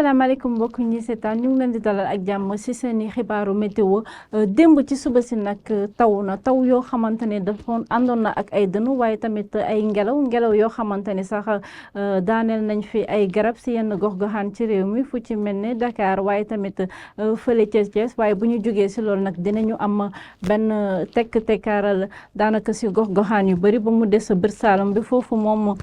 asalaamaaleykum mbokk ñi seetaan ñu ngi leen di dalal ak jàmm ci seeni xibaaru météo démb ci suba si nag taw na taw yoo xamante ne dafa àndoon na ak ay dënnu waaye tamit ay ngelaw yoo xamante ne sax daaneel nañ fi ay garab ci yenn gox-goxaan ci réew mi fu ci mel ne Dakar waaye tamit fële ca Thiès waaye bu ñu jógee ci loolu nag dinañu am benn tekk-tekkaaral daanaka ci gox-goxaan yu bëri ba mu des bët Saalum bi foofu moom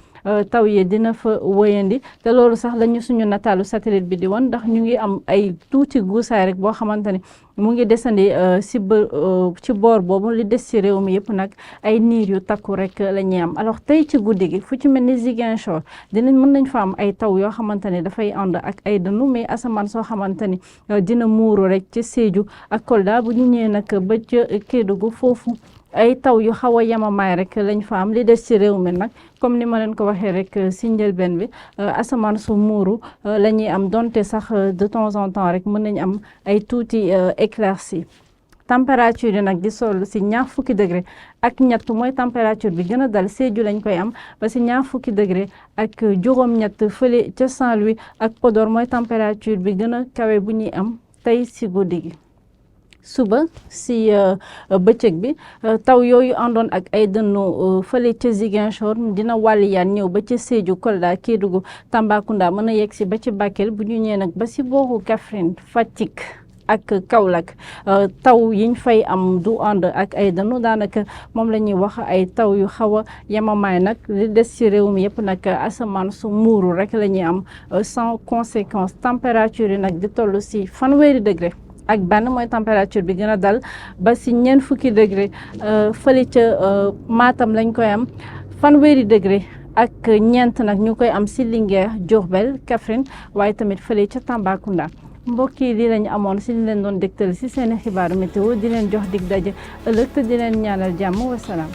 taw yi dina fa wëyandi te loolu sax lañu suñu nataalu satellite bi di woon ndax ñu ngi am ay tuuti guusaay rek boo xamante ne mu ngi desandi ci boor boobu li des ci réew mi yëpp nag ay niir yu takku rek la ñuy am alors tey ci guddi gi fu ci mel ni Ziguinchor mën nañ fa am ay taw yoo xamante ne dafay ànd ak ay dënnu mais asamaan soo xamante ni dina muuru rek ci Sédhiou ak Kolda bu ñu ñëwee nag ba ca Kédougou foofu ay taw yu xaw a yemamaay rek lañ fa am li des ci réew mi nag comme ni ma leen ko waxee rek si njëlbeen bi asamaan su muuru la ñuy am donte sax de temps en temps rek mën nañ am ay tuuti éclaircies température yi nag di sol si ñaar fukki degré ak ñett mooy température bi gën a dal Sédhiou lañ koy am ba si ñaar fukki degré ak juróom-ñett fële ca Saint-Louis ak Podor mooy température bi gën a kawe bu ñuy am tey si guddi gi. suba si bëccëg bi taw yooyu àndoon ak ay dënnu fële ca Ziguinchor dina wàlliyaan ñëw ba ca Sédhiou Kolda Kédougou Tambacounda mën a yegg si ba ci Bakel bu ñu ñëwee nag ba si booru Kaffrine Fatick ak Kaolack taw yiñ fay am du ànd ak ay dënnu daanaka moom la ñuy wax ay taw yu xaw a yemamaay nag li des ci réew mi yëpp nag asamaan su muuru rek la ñuy am sans conséquence température yi nag di toll si fanweeri degré ak benn mooy température bi gën a dal ba si ñeent fukki degré fële ca Matam lañ koy am fanweeri degré ak ñeent nag ñu koy am si Linguère Diourbel Kaffrine waaye tamit fële ca Tambacounda mbokk yi lii lañu amoon si li leen doon dégtal si seen xibaaru météo di leen jox dig daje ëllëg te di leen ñaanal jàmm wasalaam